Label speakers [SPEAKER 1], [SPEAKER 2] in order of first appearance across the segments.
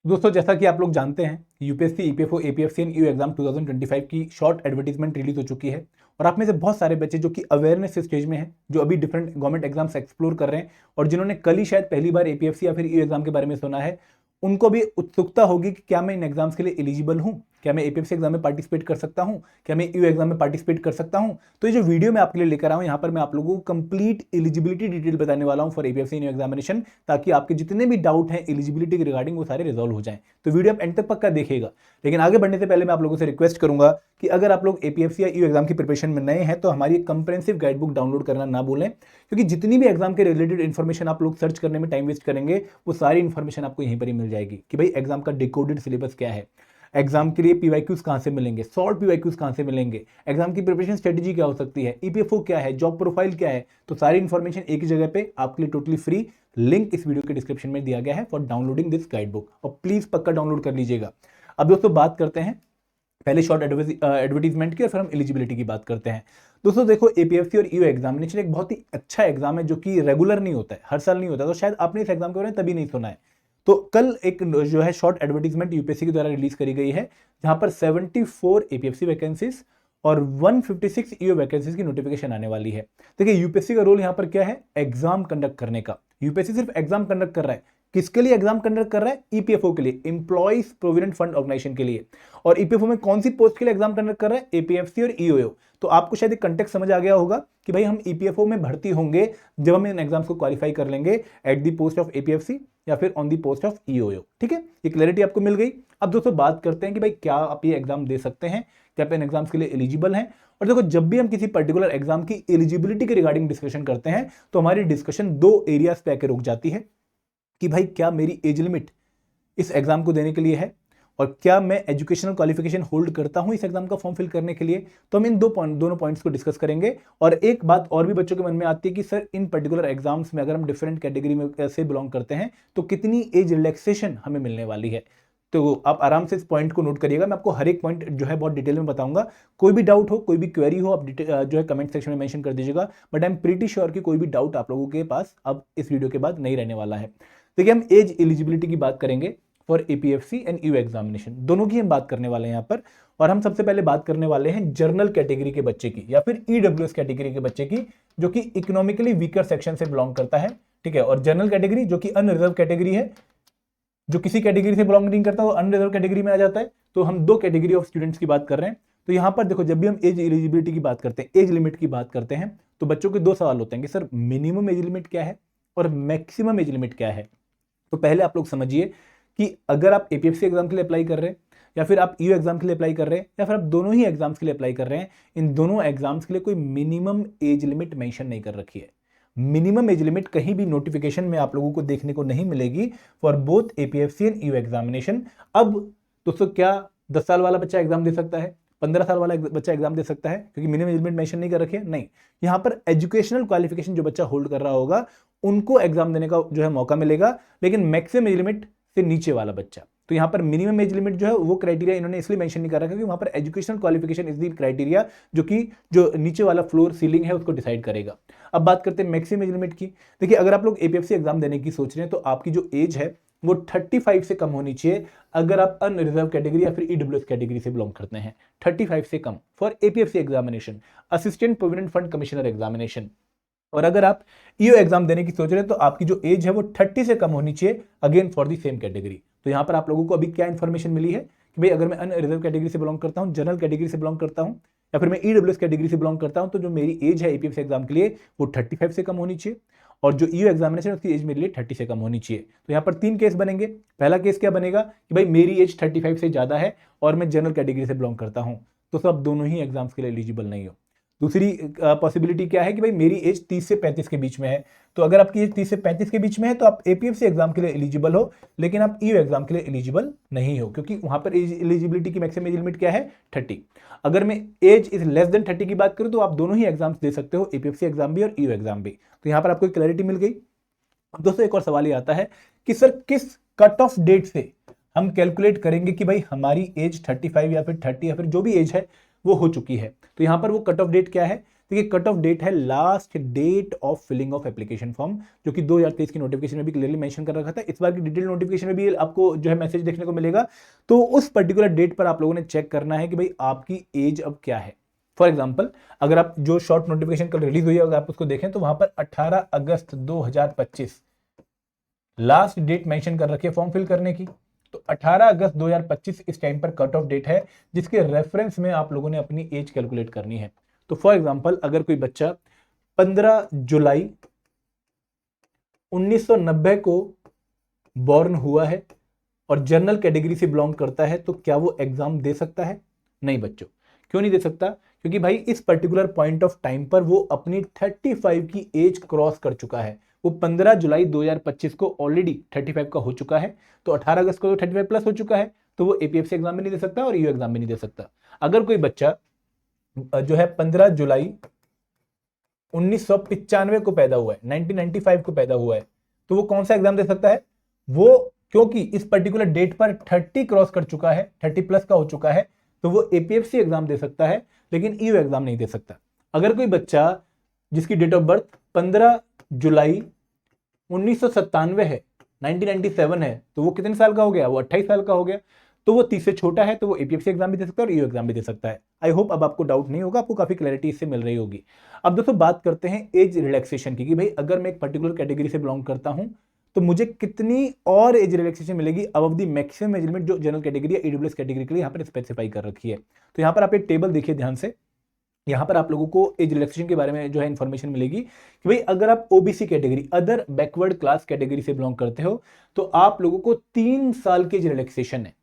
[SPEAKER 1] दोस्तों जैसा कि आप लोग जानते हैं UPSC, EPFO, APFC and you exam 2025 की शॉर्ट एडवर्टीजमेंट रिलीज हो चुकी है और आप में से बहुत सारे बच्चे जो कि अवेयरनेस स्टेज में हैं, जो अभी डिफरेंट गवर्नमेंट एग्जाम्स एक्सप्लोर कर रहे हैं और जिन्होंने कल ही शायद पहली बार एपीएफसी या फिर यू एग्जाम के बारे में सुना है, उनको भी उत्सुकता होगी कि क्या मैं इन एग्जाम्स के लिए एलिजिबल हूं, क्या मैं एपीएफसी एग्जाम में पार्टिसिपेट कर सकता हूं, क्या मैं यू एग्जाम में पार्टिसिपेट कर सकता हूं। तो ये जो वीडियो मैं आपके लिए लेकर आया हूं, यहां पर मैं आप लोगों को कंप्लीट एलिजिबिलिटी डिटेल बताने वाला हूं फॉर एपीएफसी इन एग्जामिनेशन, ताकि आपके जितने भी डाउट हैं एलिजिबिलिटी के रिगार्डिंग वो सारे रिजॉल्व हो जाएं। तो वीडियो आप एंड तक पक्का देखिएगा। लेकिन आगे बढ़ने से पहले मैं आप लोगों से रिक्वेस्ट करूंगा कि अगर आप लोग एपीएफसी या यू एग्जाम की प्रिपरेशन में नए हैं तो हमारी कंप्रेहेंसिव गाइड बुक डाउनलोड करना ना भूलें, क्योंकि जितनी भी एग्जाम के रिलेटेड इन्फॉर्मेशन आप लोग सर्च करने में टाइम वेस्ट करेंगे वो सारी इन्फॉर्मेशन आपको यहीं पर ही मिल जाएगी कि भाई एग्जाम का डिकोडेड सिलेबस क्या है, एग्जाम के लिए पीवाईक्यूज कहां से मिलेंगे, शॉर्ट पीवाईक्यूज कहां से मिलेंगे, एग्जाम की प्रिपरेशन स्ट्रेटेजी क्या हो सकती है, ईपीएफओ क्या है, जॉब प्रोफाइल क्या है। तो सारी इन्फॉर्मेशन एक ही जगह पे आपके लिए टोटली फ्री, लिंक इस वीडियो के डिस्क्रिप्शन में दिया गया है for downloading this guide book, और प्लीज पक्का डाउनलोड कर लीजिएगा। अब दोस्तों बात करते हैं पहले शॉर्ट एडवर्टीजमेंट की और फिर हम एलिजिबिलिटी की बात करते हैं। दोस्तों देखो, एपीएफसी और यू एग्जामिनेशन एक बहुत ही अच्छा एग्जाम है जो कि रेगुलर नहीं होता है, हर साल नहीं होता, तो शायद आपने इस एग्जाम के बारे में तभी नहीं सुना है। तो कल एक जो है शॉर्ट एडवर्टीजमेंट यूपीएससी के द्वारा रिलीज करी गई है, जहां पर 74 एपीएफसी वैकेंसीज और 156 ईओ वैकेंसीज की नोटिफिकेशन आने वाली है। देखिए यूपीएससी का रोल यहां पर क्या है, एग्जाम कंडक्ट करने का। यूपीएससी सिर्फ एग्जाम कंडक्ट कर रहा है, किसके लिए एग्जाम कंडक्ट कर रहा है, ईपीएफओ के लिए, एम्प्लॉइज प्रोविडेंट फंड ऑर्गेनाइजेशन के लिए। और ईपीएफओ में कौन सी पोस्ट के लिए एग्जाम कंडक्ट कर रहा है, एपीएफसी और ईओओ। तो आपको शायद एक कंटेक्ट समझ आ गया होगा कि भाई हम ईपीएफओ में भर्ती होंगे जब हम इन एग्जाम्स को क्वालिफाई कर लेंगे at the post of APFC या फिर ऑन द पोस्ट ऑफ ईओओ। ठीक है, ये क्लैरिटी आपको मिल गई। अब दोस्तों बात करते हैं कि भाई क्या आप ये एग्जाम दे सकते हैं, क्या आप इन एग्जाम्स के लिए एलिजिबल हैं। और देखो, जब भी हम किसी पर्टिकुलर एग्जाम की एलिजिबिलिटी के रिगार्डिंग डिस्कशन करते हैं तो हमारी डिस्कशन दो एरियाज पे आके रुक जाती है कि भाई क्या मेरी एज लिमिट इस एग्जाम को देने के लिए है और क्या मैं एजुकेशनल क्वालिफिकेशन होल्ड करता हूं इस एग्जाम का फॉर्म फिल करने के लिए। तो हम इन दोनों पॉइंट्स को डिस्कस करेंगे। और एक बात और भी बच्चों के मन में आती है कि सर इन पर्टिकुलर एग्जाम्स में अगर हम डिफरेंट कैटेगरी में से बिलोंग करते हैं तो कितनी एज रिलैक्सेशन हमें मिलने वाली है। तो आप आराम से इस पॉइंट को नोट करिएगा, मैं आपको हर एक पॉइंट जो है बहुत डिटेल में बताऊंगा। कोई भी डाउट हो, कोई भी क्वेरी हो, आप जो है कमेंट सेक्शन में मेंशन कर दीजिएगा। But I am pretty sure कि कोई भी डाउट आप लोगों के पास अब इस वीडियो के बाद नहीं रहने वाला है। देखिए, हम एज एलिजिबिलिटी की बात करेंगे for APFC and you examination, दोनों की हम बात करने वाले हैं यहाँ पर। और हम सबसे पहले बात करने वाले हैं जर्नल कैटेगरी के बच्चे की या फिर ईडब्ल्यूएस कैटेगरी के बच्चे की, जो कि इकोनॉमिकली वीकर सेक्शन से बिलोंग करता है। ठीक है, और जनरल कैटेगरी जो कि अनरिजर्व कैटेगरी है, जो किसी कैटेगरी से बिलोंग नहीं करता वो अनरिजर्व कैटेगरी में आ जाता है। तो हम दो कैटेगरी ऑफ स्टूडेंट्स की बात कर रहे हैं। तो यहाँ पर देखो, जब भी हम एज एलिजिबिलिटी की बात करते हैं, एज लिमिट की बात करते हैं, तो बच्चों के दो सवाल होते हैं कि सर मिनिमम एज लिमिट क्या है और मैक्सिमम एज लिमिट क्या है। तो पहले आप लोग समझिए कि अगर आप एपीएफसी एग्जाम के लिए अप्लाई कर रहे हैं या फिर आप यू एग्जाम के लिए अप्लाई कर रहे हैं या फिर आप दोनों ही एग्जाम्स के लिए अप्लाई कर रहे हैं, इन दोनों एग्जाम्स के लिए कोई मिनिमम एज लिमिट मेंशन नहीं कर रखी है। मिनिमम एज लिमिट कहीं भी नोटिफिकेशन में आप लोगों को देखने को नहीं मिलेगी for both APFC and you examination. अब दोस्तों, क्या 10 साल वाला बच्चा एग्जाम दे सकता है, 15 साल वाला बच्चा एग्जाम दे सकता है, क्योंकि मिनिमम एज लिमिट मेंशन नहीं कर रखी है? नहीं, यहां पर एजुकेशनल क्वालिफिकेशन जो बच्चा होल्ड कर रहा होगा उनको एग्जाम देने का जो है मौका मिलेगा, लेकिन मैक्सिमम एज लिमिट से नीचे वाला बच्चा। तो यहां पर मिनिमम एज लिमिट जो है वो क्राइटेरिया इन्होंने इसलिए मेंशन नहीं कर रखा क्योंकि वहां पर educational qualification is the criteria जो नीचे वाला फ्लोर सीलिंग है उसको डिसाइड करेगा। अब बात करते हैं मैक्सिमम एज लिमिट की। देखिए, अगर आप लोग एपीएफसी एग्जाम देने की सोच रहे हैं तो आपकी जो एज है वो 35 से कम होनी चाहिए अगर आप अनरिजर्व कैटेगरी या फिर ईडब्ल्यूएस कैटेगरी से बिलोंग करते हैं। 35 से come for APFC examination, assistant provident fund commissioner examination. और अगर आप ईओ एग्जाम देने की सोच रहे हैं तो आपकी जो एज है वो 30 से कम होनी चाहिए, again for the same category. तो यहां पर आप लोगों को अभी क्या इंफॉर्मेशन मिली है कि भाई अगर मैं अनरिजर्व कैटेगरी से बिलोंग करता हूं, जनरल कैटेगरी से बिलोंग करता हूं या फिर मैं ईडब्ल्यूएस कैटेगरी से बिलोंग करता हूं, तो जो मेरी एज है एपीएफसी एग्जाम के लिए वो 35 से कम होनी चाहिए और जो ईओ एग्जामिनेशन उसकी एज मेरे लिए 30 से कम होनी चाहिए। तो यहाँ पर तीन केस बनेंगे। पहला केस क्या बनेगा कि भाई मेरी एज 35 से ज्यादा है और मैं जनरल कैटेगरी से बिलोंग करता हूं, तो सब दोनों ही एग्जाम्स के लिए एलिजिबल नहीं हो। दूसरी पॉसिबिलिटी क्या है कि भाई मेरी एज 30 से 35 के बीच में है। तो अगर आपकी एज 30 से 35 के बीच में है तो आप एपीएफसी एग्जाम के लिए एलिजिबल हो, लेकिन आप ईओ एग्जाम के लिए एलिजिबल नहीं हो, क्योंकि वहां पर एज एलिजिबिलिटी की मैक्सिमम एज लिमिट क्या है, 30। अगर मैं एज इज लेस देन 30 की बात करूं तो आप दोनों ही एग्जाम्स दे सकते हो, एपीएफसी एग्जाम भी और ईओ एग्जाम भी। तो यहां पर आपको क्लैरिटी मिल गई। अब दोस्तों एक और सवाल ये आता है कि सर किस कट ऑफ डेट से हम कैलकुलेट करेंगे कि भाई हमारी एज 35 या फिर 30 या फिर जो भी एज है वो हो चुकी है। तो यहां पर वो कट ऑफ डेट क्या है, देखिए कट ऑफ डेट है last date of filling of application form, जो कि 2023 की नोटिफिकेशन में भी क्लियरली मेंशन कर रखा था। इस बार की डिटेल नोटिफिकेशन में भी आपको जो है मैसेज देखने को मिलेगा। तो उस पर्टिकुलर डेट पर आप लोगों ने चेक करना है कि भाई आपकी एज अब क्या है। फॉर एग्जाम्पल, अगर आप जो शॉर्ट नोटिफिकेशन कल रिलीज हुई है अगर आप उसको देखें तो वहां पर 18 अगस्त 2025 लास्ट डेट मेंशन कर रखी है फॉर्म फिल करने की। तो 18 अगस्त 2025 इस टाइम पर कट ऑफ डेट है, जिसके रेफरेंस में आप लोगों ने अपनी एज कैलकुलेट करनी है। तो फॉर एग्जाम्पल, अगर कोई बच्चा 15 जुलाई 1990 को बॉर्न हुआ है और जनरल कैटेगरी से बिलोंग करता है, तो क्या वो एग्जाम दे सकता है? नहीं बच्चों, क्यों नहीं दे सकता? क्योंकि भाई इस पर्टिकुलर पॉइंट ऑफ टाइम पर वो अपनी 35 की एज क्रॉस कर चुका है। वो 15 जुलाई 2025 को ऑलरेडी 35 का हो चुका है, तो 18 अगस्त को तो 35 प्लस हो चुका है, तो वो एपीएफसी एग्जाम में नहीं दे सकता और ईयू एग्जाम में नहीं दे सकता। अगर कोई बच्चा जो है 15 जुलाई 1995 को पैदा हुआ है, 1995 को पैदा हुआ है, तो वो कौन सा एग्जाम दे सकता है? वो क्योंकि इस पर्टिकुलर डेट पर 30 क्रॉस कर चुका है, 30 प्लस का हो चुका है, तो वो एपीएफसी एग्जाम दे सकता है, लेकिन ईयू एग्जाम नहीं दे सकता। अगर कोई बच्चा जिसकी डेट ऑफ बर्थ 15 जुलाई 1997 है, 1997 है, तो वो कितने साल का हो गया? वो 28 साल का हो गया। तो वो 30 से छोटा है, तो वो एपीएफसी एग्जाम भी दे सकता है और ईयू एग्जाम भी दे सकता है। आई होप अब आपको डाउट नहीं होगा, आपको काफी क्लैरिटी इससे मिल रही होगी। अब दोस्तों बात करते हैं एज रिलैक्सेशन की, कि भाई अगर मैं एक पर्टिकुलर कैटेगरी से बिलोंग करता हूं तो मुझे कितनी और एज रिलैक्सेशन मिलेगी above the maximum age limit, जो जनरल कैटेगरी या ईडब्ल्यूएस कैटेगरी के लिए यहाँ पर स्पेसिफाई कर रखी है। तो यहाँ पर आप एक टेबल देखिए ध्यान से, यहाँ पर आप लोगों को एज रिलैक्सेशन के बारे में जो है इन्फॉर्मेशन मिलेगी कि भाई अगर आप OBC category, other backward class category से बिलोंग करते हो, तो आप लोगों को 3 साल की एज रिलैक्सेशन है।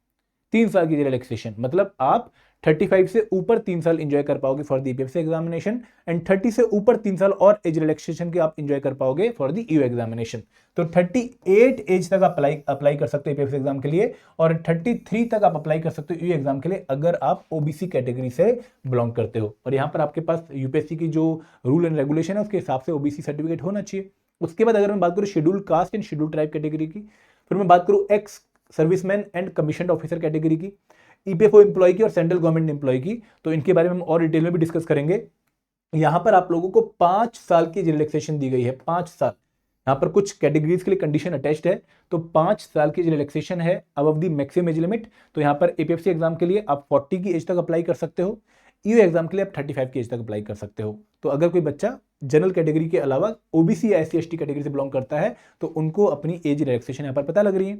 [SPEAKER 1] 3 साल की रिलैक्सेशन मतलब आप 35 से ऊपर 3 साल एंजॉय कर पाओगे for the EPFC examination, and 30 से ऊपर 3 साल और एज रिलैक्सेशन के आप एंजॉय कर पाओगे फॉर द ईयू एग्जामिनेशन। तो 38 एज तक आप अप्लाई कर सकते हो ईपीएफसी एग्जाम के लिए, और 33 तक आप अप्लाई कर सकते हो ईयू एग्जाम के लिए अगर आप ओबीसी कैटेगरी से बिलोंग करते हो। और यहाँ पर आपके पास यूपीएससी की जो रूल एंड रेगुलेशन है उसके हिसाब से ओबीसी सर्टिफिकेट होना चाहिए। उसके बाद अगर मैं बात करूँ schedule caste and schedule tribe category की, फिर मैं बात करूँ ex serviceman and commission officer category की, ईपीएफओ एम्प्लॉय की और सेंट्रल गवर्नमेंट एम्प्लॉय की, तो इनके बारे में हम और डिटेल में भी डिस्कस करेंगे। यहां पर आप लोगों को 5 साल की रिलैक्सेशन दी गई है, 5 साल। यहां पर कुछ कैटेगरीज के लिए कंडीशन अटैच्ड है, तो 5 साल की रिलैक्सेशन है above the maximum age limit. तो यहां पर एपीएफसी एग्जाम के लिए आप 40 की एज तक अप्लाई कर सकते हो, ईयू एग्जाम के लिए आप 35 की एज तक अप्लाई कर सकते हो। तो अगर कोई बच्चा जनरल कैटेगरी के अलावा ओबीसी या एससी एसटी कैटेगरी से बिलोंग करता है तो उनको अपनी एज रिलैक्सेशन यहां पर पता लग रही है।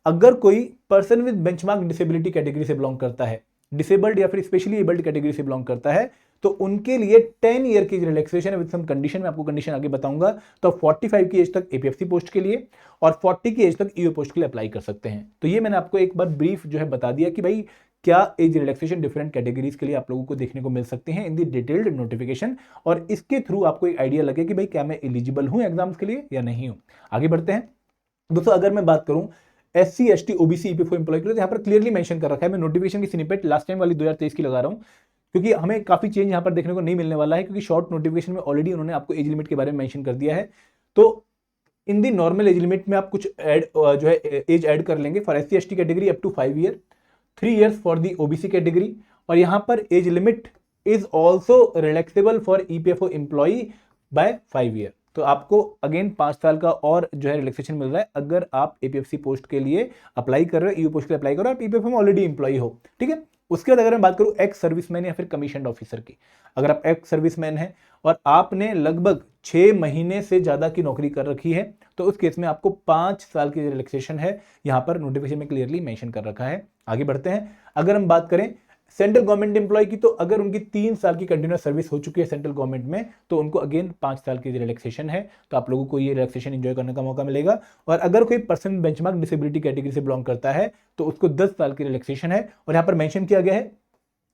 [SPEAKER 1] अगर कोई person with benchmark disability category से बिलोंग करता है, डिसेबल्ड या फिर स्पेशली एबल्ड कैटेगरी से बिलोंग करता है, तो उनके लिए 10 ईयर की रिलैक्सेशन है विद सम कंडीशन। मैं आपको कंडीशन आगे बताऊंगा। तो 45 की एज तक एपीएफसी पोस्ट के लिए और 40 की एज तक ईओ पोस्ट के लिए अप्लाई कर सकते हैं। तो ये मैंने आपको एक बार ब्रीफ जो है बता दिया कि भाई क्या एज रिलैक्सेशन डिफरेंट कैटेगरीज के लिए आप लोगों को देखने को मिल सकते हैं इन दी डिटेल्ड नोटिफिकेशन, और इसके थ्रू आपको एक आइडिया लगे कि भाई क्या मैं एलिजिबल हूं एग्जाम्स के लिए या नहीं हूं। आगे बढ़ते हैं दोस्तों। अगर मैं बात करूं SC ST OBC EPFO employee के लिए, यहाँ पर क्लियरली मेंशन कर रखा है। मैं नोटिफिकेशन की स्निपेट लास्ट टाइम वाली 2023 की लगा रहा हूँ, क्योंकि हमें काफी चेंज यहाँ पर देखने को नहीं मिलने वाला है, क्योंकि शॉर्ट नोटिफिकेशन में ऑलरेडी उन्होंने आपको एज लिमिट के बारे में मेंशन कर दिया है। तो इन दी नॉर्मल एज लिमिट में आप कुछ ऐड जो है एज ऐड कर लेंगे for SC ST category up to 5 year, 3 years for the OBC category, और यहाँ पर age limit is also relaxable for EPFO employee by 5 year. तो आपको अगेन 5 साल का और जो है रिलैक्सेशन मिल रहा है अगर आप एपीएफसी पोस्ट के लिए अप्लाई कर रहे हो, ईयू पोस्ट के लिए अप्लाई कर रहे हो, आप ईपीएफओ में ऑलरेडी एम्प्लॉय हो, ठीक है। उसके बाद अगर मैं बात करूं एक्स सर्विसमैन या फिर कमीशन ऑफिसर की, अगर आप एक्स सर्विसमैन हैं और आपने लगभग 6 महीने से ज्यादा की नौकरी कर रखी है, तो उस केस में आपको 5 साल की रिलैक्सेशन है, यहां पर नोटिफिकेशन में क्लियरली मेंशन कर रखा है। आगे बढ़ते हैं। अगर हम बात करें सेंट्रल गवर्नमेंट एम्प्लॉय की, तो अगर उनकी 3 साल की कंटिन्यूस सर्विस हो चुकी है सेंट्रल गवर्नमेंट में, तो उनको अगेन 5 साल की रिलैक्सेशन है, तो आप लोगों को ये रिलैक्सेशन एंजॉय करने का मौका मिलेगा। और अगर कोई पर्सन बेंचमार्क डिसेबिलिटी कैटेगरी से बिलोंग करता है तो उसको 10 साल की रिलैक्सेशन है। और यहाँ पर मेंशन किया गया है,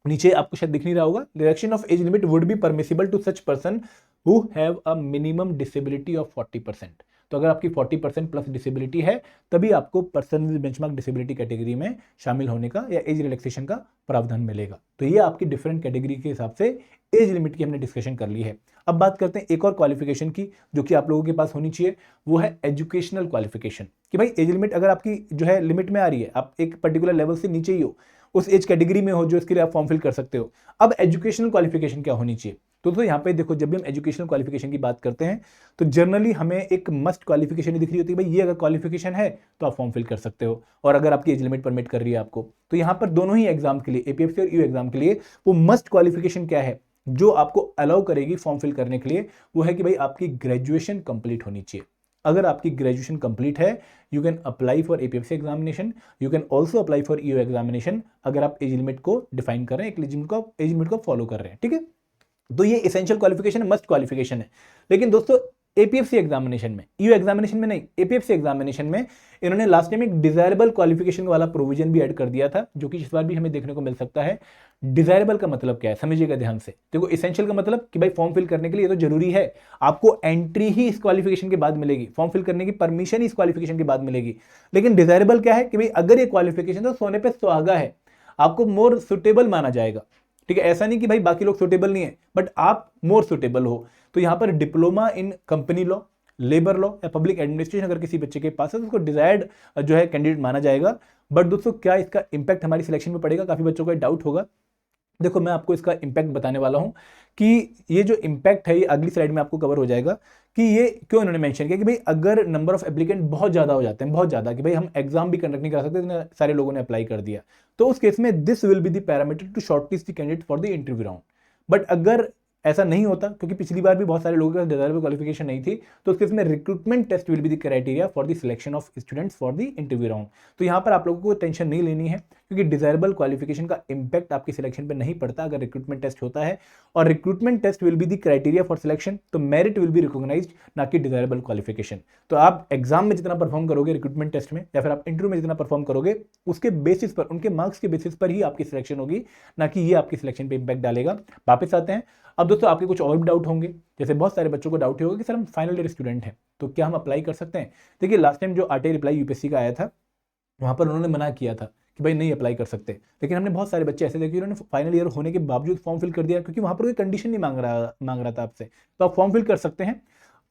[SPEAKER 1] नीचे आपको शायद दिख नहीं रहा होगा, reduction of age limit would be permissible to such person who have a minimum disability of 40%। तो अगर आपकी 40% प्लस डिसेबिलिटी है तभी आपको person with benchmark disability category में शामिल होने का या एज रिलैक्सेशन का प्रावधान मिलेगा। तो ये आपकी डिफरेंट कैटेगरी के हिसाब से एज लिमिट की हमने डिस्कशन कर ली है। अब बात करते हैं एक और क्वालिफिकेशन की जो कि आप लोगों के पास होनी चाहिए, वो है एजुकेशनल क्वालिफिकेशन। कि भाई एज लिमिट अगर आपकी जो है लिमिट में आ रही है, आप एक पर्टिकुलर लेवल से नीचे ही हो, उस एज कैटेगरी में हो जो इसके लिए आप फॉर्म फिल कर सकते हो। अब एजुकेशनल क्वालिफिकेशन क्या होनी चाहिए, तो दोस्तों यहाँ पे देखो, जब भी हम एजुकेशनल क्वालिफिकेशन की बात करते हैं तो जनरली हमें एक मस्ट क्वालिफिकेशन ही दिख रही होती है, भाई ये अगर क्वालिफिकेशन है तो आप फॉर्म फिल कर सकते हो, और अगर आपकी एज लिमिट परमिट कर रही है आपको। तो यहाँ पर दोनों ही एग्जाम के लिए, एपीएफसी और यू एग्जाम के लिए, वो मस्ट क्वालिफिकेशन क्या है जो आपको अलाउ करेगी फॉर्म फिल करने के लिए, वो है कि भाई आपकी ग्रेजुएशन कंप्लीट होनी चाहिए। अगर आपकी ग्रेजुएशन कंप्लीट है, you can apply for APFC examination, you can also apply for EO examination, अगर आप एज लिमिट को डिफाइन कर रहे हैं, एज लिमिट को फॉलो कर रहे हैं, ठीक है। तो ये एसेंशियल क्वालिफिकेशन है, मस्ट क्वालिफिकेशन है। लेकिन दोस्तों एपीएफसी एग्जामिनेशन में, ईओ एग्जामिनेशन में नहीं, एपीएफसी एग्जामिनेशन में इन्होंने लास्ट टाइम एक डिजायरेबल क्वालिफिकेशन वाला प्रोविजन भी ऐड कर दिया था, जो कि इस बार भी हमें देखने को मिल सकता है। डिजायरेबल का मतलब क्या है, समझिएगा ध्यान से। देखो, एसेंशियल का मतलब कि भाई फॉर्म फिल करने के लिए तो जरूरी है, आपको एंट्री ही इस क्वालिफिकेशन के बाद मिलेगी, फॉर्म फिल करने की परमिशन ही इस क्वालिफिकेशन के बाद मिलेगी। लेकिन डिजायरेबल क्या है कि भाई अगर ये क्वालिफिकेशन तो सोने पे सुहागा है, आपको मोर सुटेबल माना जाएगा, ठीक है। ऐसा नहीं कि भाई बाकी लोग सुटेबल नहीं है, बट आप मोर सुटेबल हो। तो यहां पर diploma in company law, labour law या पब्लिक एडमिनिस्ट्रेशन अगर किसी बच्चे के पास है तो उसको डिजायर्ड जो है कैंडिडेट माना जाएगा। बट दोस्तों क्या इसका इंपैक्ट हमारी सिलेक्शन में पड़ेगा, काफी बच्चों को डाउट होगा। देखो, मैं आपको इसका इंपैक्ट बताने वाला हूं कि ये जो इंपैक्ट है ये अगली स्लाइड में आपको कवर हो जाएगा कि ये क्यों इन्होंने मेंशन किया कि भाई अगर नंबर ऑफ एप्लीकेंट बहुत ज्यादा हो जाते हैं, बहुत ज्यादा, कि भाई हम एग्जाम भी कंडक्ट नहीं करा सकते, इतने सारे लोगों ने अप्लाई कर दिया, तो उस केस में this will be the parameter to shortlist the candidate for the interview round. But अगर ऐसा नहीं होता, क्योंकि पिछली बार भी बहुत सारे लोगों के पास डिजायरेबल क्वालिफिकेशन नहीं थी, तो उसके इसमें recruitment test will be the criteria for the selection of students for the interview round. तो यहाँ पर आप लोगों को टेंशन नहीं लेनी है, क्योंकि डिजायरेबल क्वालिफिकेशन का इंपैक्ट आपकी सिलेक्शन पे नहीं पड़ता अगर रिक्रूटमेंट टेस्ट होता है, और recruitment test will be the criteria for selection, तो मेरिट विल बी रिकॉग्नाइज्ड, ना कि डिजायरेबल क्वालिफिकेशन। तो आप एग्जाम में जितना परफॉर्म करोगे रिक्रूटमेंट टेस्ट में, या फिर आप इंटरव्यू में जितना परफॉर्म करोगे, उसके बेसिस पर, उनके मार्क्स के बेसिस पर ही आपकी सिलेक्शन होगी, ना कि ये आपकी सिलेक्शन पे इंपैक्ट डालेगा। वापस आते हैं। अब दोस्तों आपके कुछ और भी डाउट होंगे, जैसे बहुत सारे बच्चों को डाउट होगा कि सर हम फाइनल ईयर स्टूडेंट हैं तो क्या हम अप्लाई कर सकते हैं। देखिए, लास्ट टाइम जो आरटीआई रिप्लाई यूपीएससी का आया था, वहां पर उन्होंने मना किया था कि भाई नहीं अप्लाई कर सकते, लेकिन हमने बहुत सारे बच्चे ऐसे देखे उन्होंने फाइनल ईयर होने के बावजूद फॉर्म फिल कर दिया, क्योंकि वहां पर कोई कंडीशन नहीं मांग रहा था आपसे, तो आप फॉर्म फिल कर सकते हैं।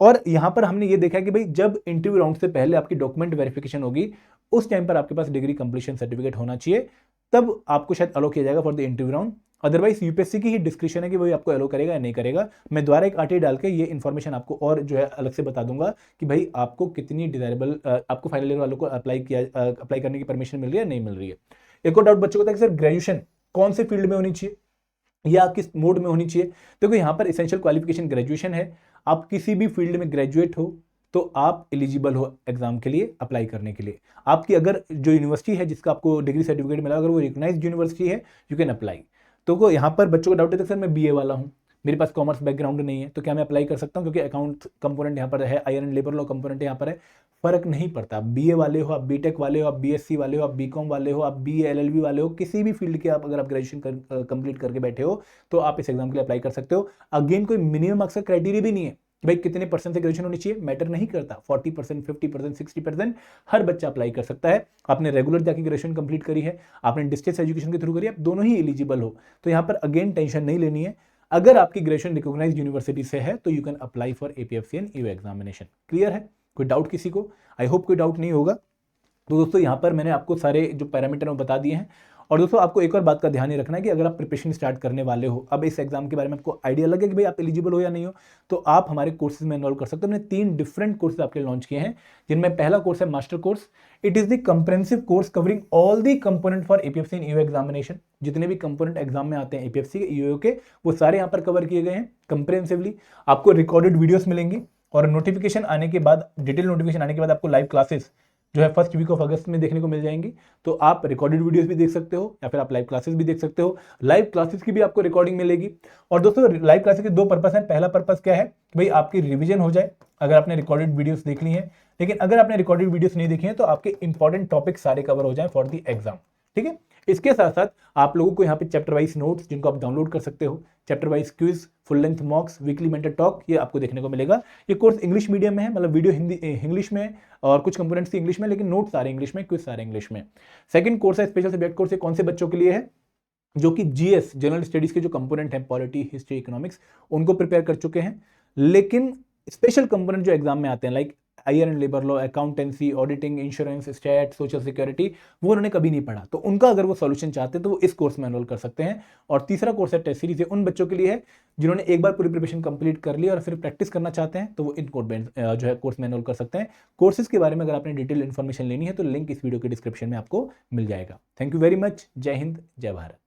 [SPEAKER 1] और यहां पर हमने ये देखा कि भाई जब इंटरव्यू राउंड से पहले आपकी डॉक्यूमेंट वेरिफिकेशन होगी, उस टाइम पर आपके पास डिग्री कंप्लीशन सर्टिफिकेट होना चाहिए, तब आपको शायद अलो किया जाएगा for the interview round. Otherwise UPSC की ही डिस्क्रिप्शन है कि वो आपको अलो करेगा या नहीं करेगा। मैं दोबारा एक आरटीआई डाल के ये इन्फॉर्मेशन आपको और जो है अलग से बता दूंगा कि भाई आपको कितनी डिजायरेबल, आपको फाइनल ईयर वालों को अप्लाई करने की परमिशन मिल रही है, नहीं मिल रही है। एक और डाउट बच्चों को था कि सर ग्रेजुएशन कौन से फील्ड में होनी चाहिए या किस मोड में होनी चाहिए। देखो, यहाँ पर एसेंशियल क्वालिफिकेशन ग्रेजुएशन है, आप किसी भी फील्ड में ग्रेजुएट हो तो आप एलिजिबल हो एग्जाम के लिए अप्लाई करने के लिए। आपकी अगर जो यूनिवर्सिटी है जिसका आपको डिग्री सर्टिफिकेट मिला, अगर वो रिकॉग्नाइज्ड यूनिवर्सिटी है, यू कैन अप्लाई। तो यहाँ पर बच्चों को डाउट है सर मैं बीए वाला हूँ, मेरे पास कॉमर्स बैकग्राउंड नहीं है, तो क्या मैं अप्लाई कर सकता हूँ, क्योंकि अकाउंट कंपोनेंट यहाँ पर है, IR and labour law component यहाँ पर है। फर्क नहीं पड़ता, बीए वाले हो आप, बीटेक वाले हो आप, बीएससी वाले हो आप, बीकॉम वाले हो आप, बीए एलएलबी वाले हो, किसी भी फील्ड के आप अगर आप ग्रेजुएशन कंप्लीट करके बैठे हो तो आप इस एग्जाम के लिए अप्लाई कर सकते हो। अगेन कोई मिनिमम मार्क्स का क्राइटेरिया भी नहीं है कि भाई कितने परसेंट से ग्रेजुएशन होनी चाहिए, मैटर नहीं करता। 40%, 50%, 60% हर बच्चा अप्लाई कर सकता है। आपने रेगुलर जाके ग्रेजुएशन कंप्लीट करी है, आपने डिस्टेंस एजुकेशन के थ्रू करी है, आप दोनों ही एलिजिबल हो। तो यहाँ पर अगेन टेंशन नहीं लेनी है। अगर आपकी ग्रेजुएशन रिकॉग्नाइज्ड यूनिवर्सिटी से है तो you can apply for APFC and EO examination. Clear है? कोई डाउट किसी को? आई होप कोई डाउट नहीं होगा। तो दोस्तों यहाँ पर मैंने आपको सारे जो पैरामीटर वो बता दिए हैं। और दोस्तों आपको एक और बात का ध्यान ही रखना है कि अगर आप प्रिपरेशन स्टार्ट करने वाले हो, अब इस एग्जाम के बारे में आपको आइडिया लगे कि भाई आप एलिजिबल हो या नहीं हो, तो आप हमारे कोर्सेज में एनरोल कर सकते हो। हमने 3 डिफरेंट कोर्सेज आपके लॉन्च किए हैं, जिनमें पहला कोर्स है master course. It is the comprehensive course covering all the component for APFC and EO examination. जितने भी कंपोनेंट एग्जाम में आते हैं एपीएफसी के, ईओ के, वो सारे यहाँ पर कवर किए गए हैं कंप्रेहेंसिवली। आपको रिकॉर्डेड वीडियोस मिलेंगी, और नोटिफिकेशन आने के बाद, डिटेल नोटिफिकेशन आने के बाद आपको लाइव क्लासेस जो है फर्स्ट वीक ऑफ अगस्त में देखने को मिल जाएंगी। तो आप रिकॉर्डेड वीडियोस भी देख सकते हो या फिर आप लाइव क्लासेस भी देख सकते हो। लाइव क्लासेस की भी आपको रिकॉर्डिंग मिलेगी। और दोस्तों लाइव क्लासेस के 2 पर्पस हैं। पहला पर्पस क्या है कि भाई आपकी रिवीजन हो जाए अगर आपने रिकॉर्डेड वीडियोस देख ली हैं, लेकिन अगर आपने रिकॉर्डेड वीडियोस नहीं देखी हैं तो आपके इंपॉर्टेंट टॉपिक सारे कवर हो जाए फॉर द एग्जाम। ठीक है, इसके साथ साथ आप लोगों को यहाँ पे चैप्टर वाइज नोट्स जिनको आप डाउनलोड कर सकते हो, chapter wise quiz, full length मॉक्स, weekly mentor talk, ये आपको देखने को मिलेगा। ये कोर्स इंग्लिश मीडियम में है, मतलब वीडियो हिंदी इंग्लिश में और कुछ कंपोनेंट्स इंग्लिश में, लेकिन नोट्स सारे इंग्लिश में, क्विज सारे इंग्लिश में। सेकंड कोर्स है स्पेशल सब्जेक्ट कोर्स। कौन से बच्चों के लिए है? जो कि जीएस जनरल स्टडीज के जो कंपोनेंट है, पॉलिटी, हिस्ट्री, इकोनॉमिक्स, उनको प्रिपेयर कर चुके हैं। लेकिन स्पेशल कंपोनेंट जो एग्जाम में आते हैं, like IR and labour law, accountancy, auditing, insurance, stat, social security, वो उन्होंने कभी नहीं पढ़ा, तो उनका अगर वो सॉल्यूशन चाहते हैं तो वो इस कोर्स में एनरोल कर सकते हैं। और तीसरा कोर्स है टेस्ट सीरीज, उन बच्चों के लिए है जिन्होंने एक बार पूरी प्रिपरेशन कंप्लीट कर ली और फिर प्रैक्टिस करना चाहते हैं, तो वो इन जो है कोर्स में एनरोल कर सकते हैं। कोर्सेज के बारे में अगर आपने डिटेल इन्फॉर्मेशन लेनी है तो लिंक इस वीडियो के डिस्क्रिप्शन में आपको मिल जाएगा। Thank you very much. जय हिंद, जय भारत।